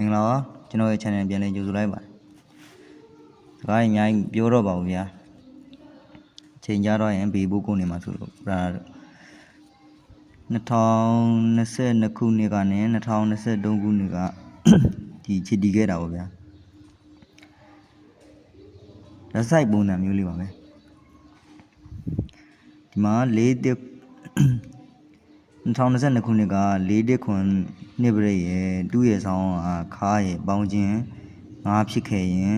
င်္ဂလာပါကျွန်တော်ရဲ့ channel ပြန်လည်ကြိုဆိုလိုက်ပါတယ်စကားအများကြီးပြောတော့ပါဘူးဗျာအချိန်ကြာတော့ရင်ဘေးဘုတ်ကုန်နေမှာဆိုလို့2022ခုနှစ်ကနေ2023ခုနှစ်ကဒီချစ်တီခဲ့တာပေါ့ဗျာလက်ဆိုင်ပုံစံမျိုးလေးပါပဲဒီမှာ2022ခုနှစ်က4ခွန်နှစ်ပရိတ်ရဲ့သူ့ရဲ့ဆောင်းခါရဲ့ပေါင်းခြင်း5ဖြစ်ခဲ့ရင်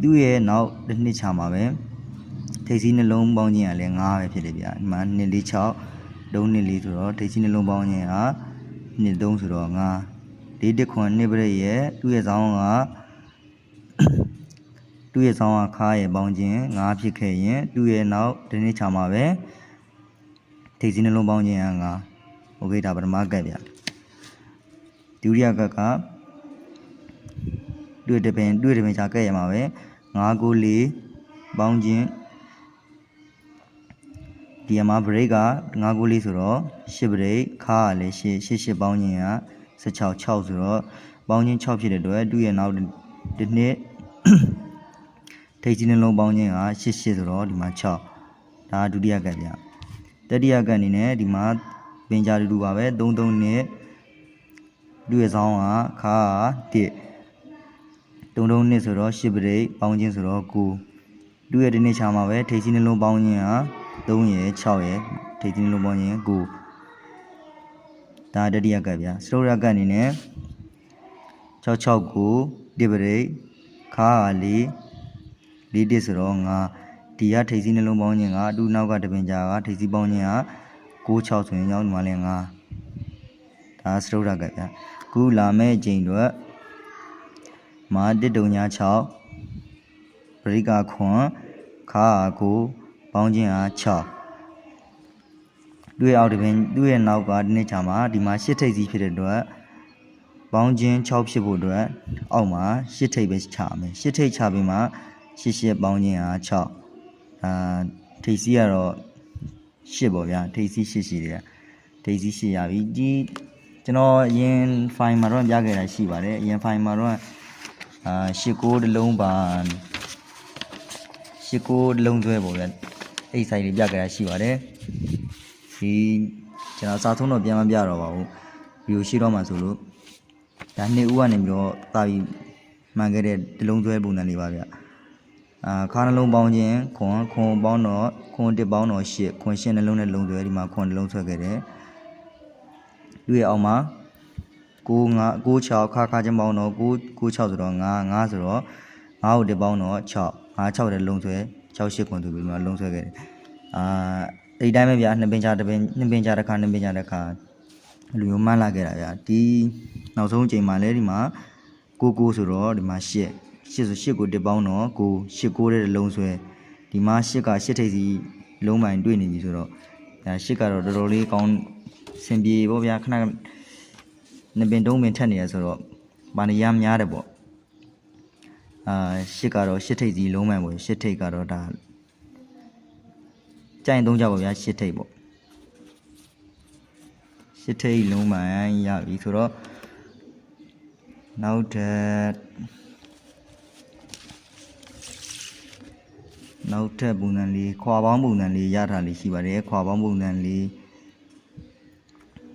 သူ့ရဲ့နောက်တစ်နှစ်ချမှာပဲထိပ်စီးနှလုံးပေါင်းခြင်းကလည်း5ပဲဖြစ်တယ်ဗျာဒီမှာ2 4 6 3 2 4ဆိုတော့ထိပ်စီးနှလုံးပေါင်းခြင်းက2 3ဆိုတော့5 4ခွန်နှစ်ပရိတ်ရဲ့သူ့ရဲ့ဆောင်းခါရဲ့ပေါင်းခြင်း5ဖြစ်ခဲ့ရင်သူ့ရဲ့နောက်တစ်နှစ်ချမှာပဲထိပ်စီးနှလုံးပေါင်းခြင်းက5โอเคဒါပထမကတ်ဗျာဒုတိယကတ်ကတွေ့တပင်ချာကတ်ရမှာပဲ9 9 4ပေါင်းခြင်းဒီမှာ break က9 9 4ဆိုတော့10 break ခါကလည်း10ပေါင်းခြင်းက16 6ဆိုတော့ပေါင်းခြင်း6ဖြစ်တဲ့အတွက်သူ့ရဲ့နောက်တစ်နှစ်ထိပ်စီးနှလုံးပေါင်းခြင်းက88ဆိုတော့ဒီမှာ6ဒါဒုတိယကတ်ဗျာတတိယကတ်အနေနဲ့ဒီမှာပင်ကြားတူပါပဲ33နှစ်သူ့ရဲ့ဆောင်းကခါ1 33နှစ်ဆိုတော့10ပရိတ်ပေါင်းခြင်းဆိုတော့9သူ့ရဲ့ဒီနေ့ချာမှာပဲထိပ်စီးနှလုံးပေါင်းခြင်းက3ရယ်6ရယ်ထိပ်စီးနှလုံးပေါင်းခြင်း9ဒါတတိယကတ်ဗျာစတုတ္ထကတ်အနေနဲ့669ဒီပရိတ်ခါ4 4ဆိုတော့5ဒီကထိပ်စီးနှလုံးပေါင်းခြင်းကသူ့နောက်ကတပင်ကြားကထိပ်စီးပေါင်းခြင်းက6 6ဆိုရင်ကြောင်းဒီမှာလည်း5ဒါစတုတ္ထကတ်ဗျာခုလာမဲ့ချိန်တော့မာ1 3 6ပရိကာခွန်ခါ9ပေါင်းခြင်းက6တွေ့အောက်တပင်သူ့ရဲ့နောက်ကဒီနေ့ချာမှာဒီမှာ8ထိပ်စီးဖြစ်တဲ့အတွက်ပေါင်းခြင်း6ဖြစ်ဖို့အတွက်အောက်မှာ8ထိပ်ပဲချမယ်8ထိပ်ချပြီးမှ88ပေါင်းခြင်းက6ထိပ်စီးကတော့8ပေါ့ဗျာထိပ်စီး8ရှိတယ်ထိပ်စီး8ရပြီဒီကျွန်တော်အရင် file မှာတော့ပြခဲ့တာရှိပါတယ်အရင် file မှာတော့89တလုံးပါ89တလုံးဆွဲပေါ့ဗျာအဲ့ site လေးပြခဲ့တာရှိပါတယ်ဒီကျွန်တော်စာသုံးတော့ပြန်မပြတော့ပါဘူးဗီဒီယိုရှိတော့မှဆိုလို့ဒါ2ဦးကနေပြီးတော့တာပြီးမှန်ခဲ့တဲ့တလုံးဆွဲပုံစံလေးပါဗျာခါနှလုံးပေါင်းခြင်းခွန်ပေါင်းတော့ခွန်1ပေါင်းတော့8ခွန်8နှလုံးနဲ့လုံးဆွဲဒီမှာခွန်နှလုံးဆွဲခဲ့တယ်သူ့ရဲ့အောက်မှာ9 6ခါချင်းပေါင်းတော့9 6ဆိုတော့5ဆိုတော့5ကို1ပေါင်းတော့6 5 6တဲ့လုံးဆွဲ6 8ခွန်သူပြီးမှလုံးဆွဲခဲ့တယ်အဲ့ဒီတိုင်းပဲဗျာ2ပင်ချတစ်ခါ2ပင်ချတစ်ခါလူမျိုးမှန်းလာခဲ့တာဗျာဒီနောက်ဆုံးအချိန်မှာလဲဒီမှာ9ဆိုတော့ဒီမှာ8ဆို8ကို1ပေါင်းတော့9 8 9တဲ့လုံးဆွဲဒီမှာ8က8ထိပ်စီလုံးပိုင်းတွေ့နေပြီဆိုတော့8ကတော့တော်တော်လေးကောင်းစင်ပြေပေါ့ဗျာခဏ2ပင်3ပင်ထက်နေရဆိုတော့ဗာနေရများတယ်ပေါ့8ကတော့8ထိပ်စီလုံးပိုင်းပေါ့8ထိပ်ကတော့ဒါကြိုင်3ကြောက်ပေါ့ဗျာ8ထိပ်ပေါ့8ထိပ်လုံးပိုင်းရပြီဆိုတော့နောက်ထပ်ပုံစံလေးခွာပေါင်းပုံစံလေးရထားလေးရှိပါတယ်ခွာပေါင်းပုံစံလေး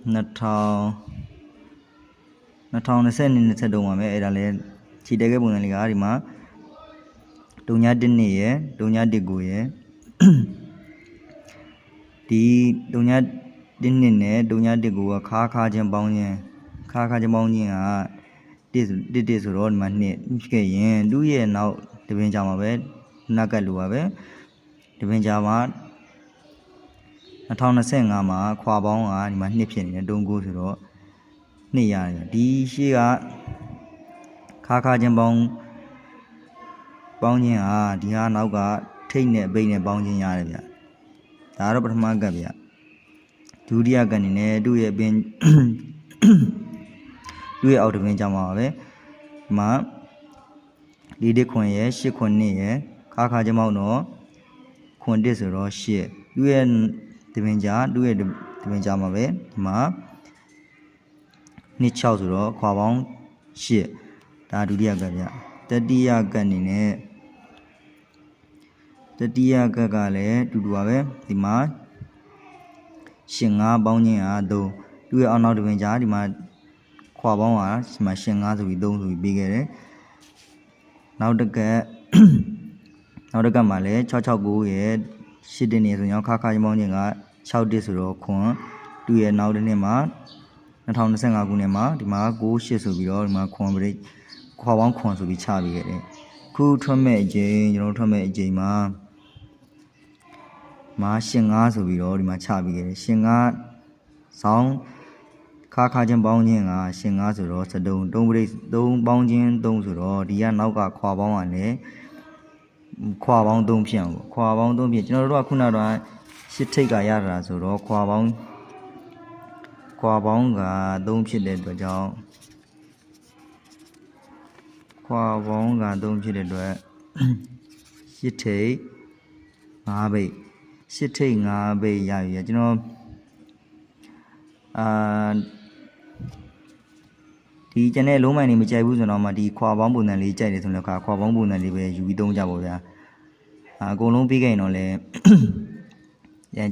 2020ပါမယ်အဲ့ဒါလည်းခြေတက်ခဲ့ပုံစံလေးကဒီမှာ3.1နှစ်ရယ်3.19ရယ်ဒီ3.1နှစ်နဲ့3.19ကခါချင်းပေါင်းခြင်းခါချင်းပေါင်းခြင်းက1ဆိုတော့ဒီမှာ2ဖြစ်ခဲ့ရင်သူ့ရဲ့နောက်တပင်ကြမှာပဲနောက်ကလိုပါပဲတပင်ကြမှာ2025မှာခွာပေါင်းကဒီမှာ2ဖြစ်နေတယ်3 9ဆိုတော့2ရတယ်ဒီရှေ့ကခါချင်းပေါင်းခြင်းဟာဒီဟာနောက်ကထိတ်နဲ့ပိတ်နဲ့ပေါင်းခြင်းရတယ်ဗျဒါကတော့ပထမကတ်ဗျဒုတိယကတ်အနေနဲ့သူ့ရဲ့အောက်တပင်ကြမှာပါပဲဒီမှာ4ခွန်ရယ်8ခွန်2ရယ်ခါချင်းပေါင်းတော့ခွန်1ဆိုတော့8သူ့ရဲ့တပင်ကြားမှာပဲဒီမှာ2 6ဆိုတော့ခွာပေါင်း8 ဒါဒုတိယကတ်ဗျတတိယကတ်အနေနဲ့တတိယကတ်ကလည်းတူတူပါပဲဒီမှာရှင်5ပေါင်းခြင်းဟာ3သူ့ရဲ့အောက်နောက်တစ်ပင်ကြားဒီမှာခွာပေါင်းဟာဒီမှာရှင်5ဆိုပြီး3ဆိုပြီးပေးခဲ့တယ်နောက်တစ်ကတ်နောက်တစ်ကတ်မှာလည်း669ရဲ့8တင်နေဆိုရင်ခါချင်းပေါင်းခြင်းက6တစ်ဆိုတော့ခွန်သူ့ရဲ့နောက်တစ်နှစ်မှာ2025ခုနှစ်မှာဒီမှာ98ဆိုပြီးတော့ဒီမှာခွန်ပရိတ်ခွာပေါင်းခွန်ဆိုပြီးချပေးခဲ့တယ်ခုထွက်မဲ့အချိန်ကျွန်တော်ထွက်မဲ့အချိန်မှာရှင်5ဆိုပြီးတော့ဒီမှာချပေးခဲ့တယ်ရှင်5ဆောင်းခါချင်းပေါင်းခြင်းကရှင်5ဆိုတော့3ပရိတ်3ပေါင်းခြင်း3ဆိုတော့ဒီကနောက်ကခွာပေါင်းကလည်းခွာပေါင်း3ဖြစ်အောင်ပေါ့ခွာပေါင်း3ဖြစ်ကျွန်တော်တို့ကခုနကတော့8ထိပ်ကရတာဆိုတော့ခွာပေါင်းက3ဖြစ်တဲ့အတွက်ကြောင့်ခွာပေါင်းက3ဖြစ်တဲ့အတွက်8ထိပ်5ပိတ်8ထိပ်5ပိတ်ရပြီကျွန်တော်ဒီကျန်တဲ့လုံးမိုင်တွေမကြိုက်ဘူးဆိုတော့မှဒီခွာပေါင်းပုံစံလေးကြိုက်တယ်ဆိုတော့ခွာပေါင်းပုံစံလေးပဲယူပြီးသုံးကြပါဗျာအကုန်လုံးပြီးခဲ့ရင်တော့လည်း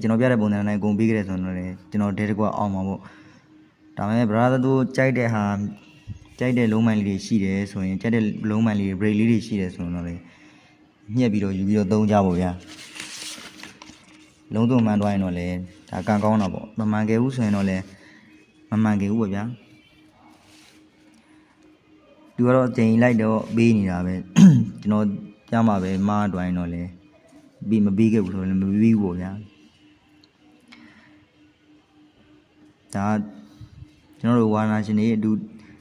ကျွန်တော်ပြတဲ့ပုံစံတိုင်းအကုန်ပြီးခဲ့တယ်ဆိုတော့လည်းကျွန်တော်တဲတကွအောင်ပါပေါ့ဒါပေမဲ့ brother တို့ကြိုက်တဲ့လုံးမိုင်လေးတွေရှိတယ်ဆိုရင်ကြိုက်တဲ့လုံးမိုင်လေးတွေ break လေးတွေရှိတယ်ဆိုတော့လည်းညှက်ပြီးတော့ယူပြီးတော့သုံးကြပါဗျာလုံးစုံမှန်သွားရင်တော့လည်းဒါကံကောင်းတာပေါ့မမှန်ခဲ့ဘူးဆိုရင်တော့လည်းမမှန်ခဲ့ဘူးပေါ့ဗျာသူကတော့အချိန်လိုက်တော့ပေးနေတာပဲကျွန်တော်ကြမှာပဲမားတွိုင်းတော့လည်းပြီးမပြီးခဲ့ဘူးဆိုတော့လည်းမပြီးဘူးပေါ့ဗျာဒါကျွန်တော်တို့ဝါနာရှင်တွေအတူ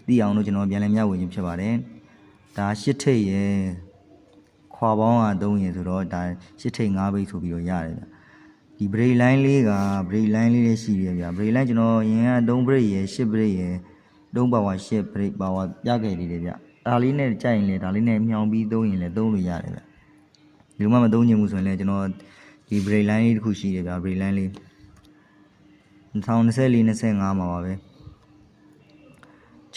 သိအောင်လို့ကျွန်တော်ပြန်လည်မျှဝေခြင်းဖြစ်ပါတယ်ဒါ8ထိပ်ရယ်ခွာပေါင်းက3ရယ်ဆိုတော့ဒါ8ထိပ်5ပိတ်ဆိုပြီးတော့ရတယ်ဗျဒီ break line လေးက break line လေးလည်းရှိတယ်ဗျ break line ကျွန်တော်ရင်က3 break ရယ်10 break ရယ်3 power 10 break power ပြခဲ့နေတယ်ဗျဒါလေးနဲ့ကြိုက်ရင်လည်းဒါလေးနဲ့မြောင်ပြီးသုံးရင်လည်းသုံးလို့ရတယ်ဗျဒီလိုမှမသုံးချင်ဘူးဆိုရင်လည်းကျွန်တော်ဒီ break line လေးတစ်ခုရှိတယ်ဗျ break line လေး2024-25မှာပါပဲ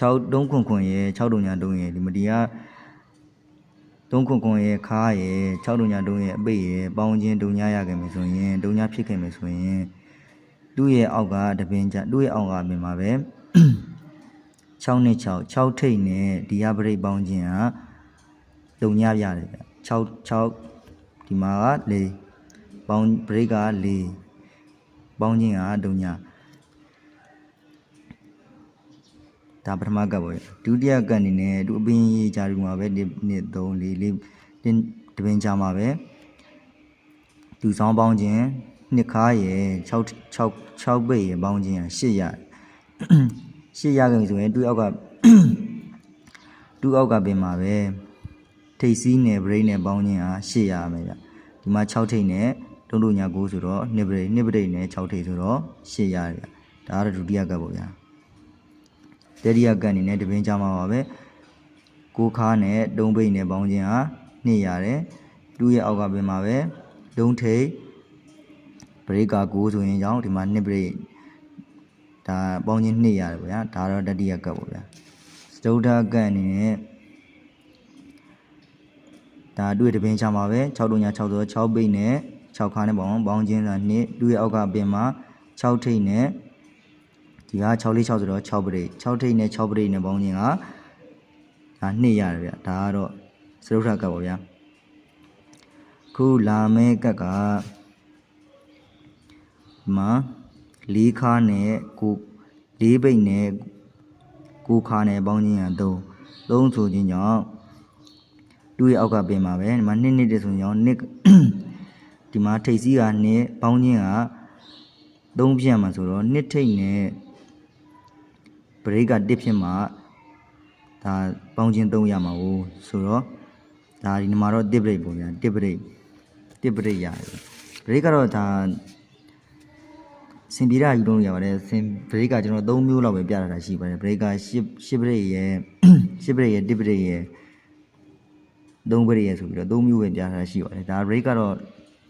6 3ခွန်ရယ်6တုံညာတုံးရယ်ဒီမဒီက3ခွန်ရယ်ခါရယ်6တုံညာတုံးရယ်အပိတ်ရယ်ပေါင်းချင်းတုံညာရခဲ့မယ်ဆိုရင်တုံညာဖြစ်ခဲ့မယ်ဆိုရင်သူ့ရဲ့အောက်ကတပင်ကြသူ့ရဲ့အောက်ကပင်မှာပဲ6နဲ့6ထိပ်နဲ့ဒီကပရိတ်ပေါင်းချင်းကတုံညာရတယ်ဗျ6ဒီမှာက4ပေါင်းပရိတ်က4ပေါင်းချင်းကတုံညာဒါပထမကပ်ပေါ့ဒုတိယကပ်အနေနဲ့သူအပင်ကြီးကြာဒီမှာပဲ1 2 3 4 4တပင်ကြာမှာပဲသူဆောင်းပေါင်းခြင်းနှစ်ခါရယ်6ပိတ်ရယ်ပေါင်းခြင်း8ရ8ရခဲ့ပြီဆိုရင်သူ့အောက်ကပင်မှာပဲထိတ်စီးနယ် brain နဲ့ပေါင်းခြင်းဟာ8ရမယ်ဗျဒီမှာ6ထိတ်နဲ့တုံးတုံညာ9ဆိုတော့2 brain နဲ့6ထိတ်ဆိုတော့8ရတယ်ဗျဒါကတော့ဒုတိယကပ်ပေါ့ဗျာတတိယကပ်အနေနဲ့တပင်းကြမှာပါပဲ6ခါနဲ့3ပိတ်နဲ့ပေါင်းခြင်းဟာ2ရတယ်သူ့ရဲ့အောက်ကပင်မှာပဲ3ထိတ်ဘရိတ်က9ဆိုရင်ကြောင်းဒီမှာ2ဘရိတ်ဒါပေါင်းခြင်း2ရတယ်ဗျာဒါတော့တတိယကပ်ပေါ့ဗျာစတုဒ္ဓကပ်အနေနဲ့ဒါသူ့ရဲ့တပင်းချမှာပဲ6တုံညာ6ဆိုတော့6ပိတ်နဲ့6ခါနဲ့ပေါင်းခြင်းက2သူ့ရဲ့အောက်ကပင်မှာ6ထိတ်နဲ့ဒီက6 4 6ဆိုတော့6ပရိတ်6ထိပ်နဲ့6ပရိတ်နဲ့ပေါင်းခြင်းကဒါ2ရတယ်ဗျဒါကတော့စရုပ်ထကပ်ပါဗျာခုလာမဲကပ်ကမှာ4ခါနဲ့4ပိတ်နဲ့9ခါနဲ့ပေါင်းခြင်းက3ဆိုခြင်းကြောင့်သူ့ရဲ့အောက်ကပင်မှာပဲဒီမှာ2တည်းဆိုရင်2ဒီမှာထိပ်စီးက2ပေါင်းခြင်းက3ဖြစ်မှာဆိုတော့2ထိပ်နဲ့ဘရိတ်က1ဖြစ်မှာဒါပေါင်းခြင်း3ရမှာကိုဆိုတော့ဒါဒီမှာတော့1ဘရိတ်ပေါ့ဗျာ1ဘရိတ်ရတယ်ဘရိတ်ကတော့ဒါစင်ပြေတာယူလို့ရပါတယ်ဘရိတ်ကကျွန်တော်3မျိုးလောက်ပဲပြတာရှိပါတယ်ဘရိတ်က10ဘရိတ်ရယ်10ဘရိတ်ရယ်1ဘရိတ်ရယ်3ဘရိတ်ရယ်ဆိုပြီးတော့3မျိုးပဲပြတာရှိပါတယ်ဒါဘရိတ်ကတော့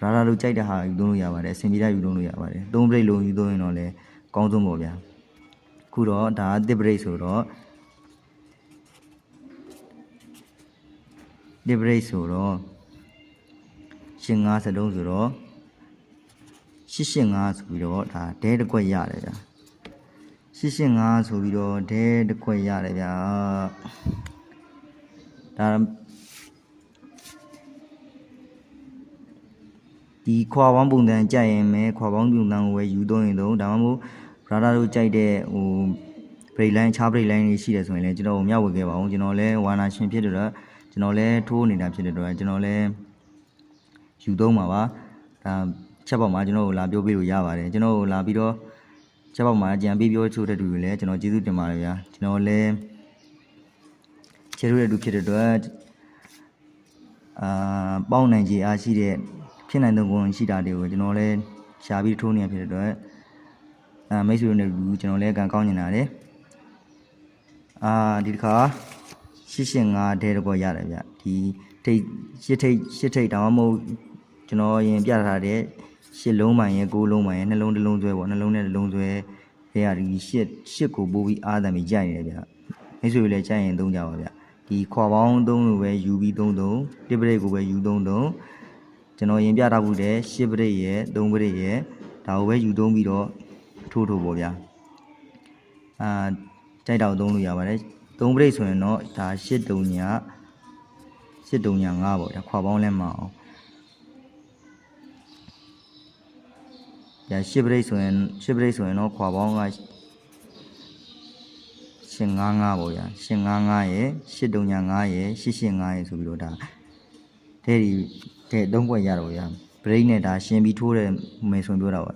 ဘာသာလို့ကြိုက်တဲ့ဟာယူလို့ရပါတယ်စင်ပြေတာယူလို့ရပါတယ်3ဘရိတ်လုံးယူလို့ရင်တော့လည်းကောင်းဆုံးပေါ့ဗျာခုတော့ဒါ1ဘရိတ်ဆိုတော့ တစ်ပရိတ်ဆိုတော့ရှင်း9စတုံးဆိုတော့885ဆိုပြီးတော့ဒါဒဲတစ်ခွက်ရတယ်ဗျာ885ဆိုပြီးတော့ဒဲတစ်ခွက်ရတယ်ဗျာဒါဒီခွာပေါင်းပုံစံကြိုက်ရင်မဲခွာပေါင်းပုံစံကိုပဲယူသုံးရင်သုံးဒါမှမဟုတ် brother တို့ကြိုက်တဲ့ဟို break line ခြား break line တွေရှိတယ်ဆိုရင်လည်းကျွန်တော်ကိုမျှဝေခဲ့ပါဦးကျွန်တော်လည်းဝါနာရှင်ဖြစ်တဲ့တော့ကျွန်တော်လည်းထိုးနေတာဖြစ်တဲ့တော့ကျွန်တော်လည်းယူသုံးပါပါဒါချက်ပေါက်မှာကျွန်တော်ကိုလာပြောပြလို့ရပါတယ်ကျွန်တော်ကိုလာပြီးတော့ချက်ပေါက်မှာကြံပြီးပြောချိုးတဲ့သူတွေလည်းကျွန်တော်ကျေးဇူးတင်ပါတယ်ဗျာကျွန်တော်လည်းကျေးဇူးတဲ့သူဖြစ်တဲ့တော့ပေါင်းနိုင်ခြေအားရှိတဲ့ဖြစ်နိုင်တဲ့ကုန်ရှိတာတွေကိုကျွန်တော်လည်းရှားပြီးထိုးနေရဖြစ်တဲ့တော့မိတ်ဆွေတို့နဲ့ကျွန်တော်လည်းကံကောင်းနေတာတယ်ဒီတစ်ခါ885ဒဲတော့ရတယ်ဗျဒီထိတ်8ထိတ်တောင်မဟုတ်ကျွန်တော်ရင်ပြထားတဲ့8လုံးမှန်ရဲ့9လုံးမှန်ရဲ့နှလုံးတစ်လုံးဆွဲပေါ့နှလုံးနဲ့တစ်လုံးဆွဲခဲရဒီ8ကိုပို့ပြီးအားတန်ပြီးကြိုက်နေတယ်ဗျမိတ်ဆွေတွေလည်းကြိုက်ရင်သုံးကြပါဗျဒီခွာပေါင်း3လို့ပဲယူပြီး3တစ်ပရိတ်ကိုပဲယူ3ကျွန်တော်ရင်ပြထားမှုတဲ့8ပရိတ်ရဲ့3ပရိတ်ရဲ့ဒါကိုပဲယူသုံးပြီးတော့ထိုးပေါ့ဗျာကြိုက်တော့သုံးလို့ရပါတယ်3ပရိတ်ဆိုရင်တော့ဒါ8တုံညာ5ပေါ့ဗျာခွာပေါင်းလဲမအောင်8ပရိတ်ဆိုရင်တော့ခွာပေါင်းက855ပေါ့ဗျာ855ရဲ့8တုံညာ5ရဲ့885ရဲ့ဆိုပြီးတော့ဒါတဲ့3ခွက်ရတော့ဗျာဘရိတ်နဲ့ဒါရှင်းပြီးထိုးတယ်မယ်ဆိုပြောတာပါ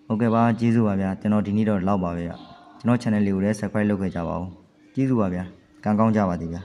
ဟုတ်ကဲ့ပါကျေးဇူးပါဗျာကျွန်တော်ဒီနေ့တော့လောက်ပါပဲဗျာကျွန်တော် channel လေးကိုလည်း subscribe လုပ်ခဲ့ကြပါဦးကျေးဇူးပါဗျာကံကောင်းကြပါသည်ဗျာ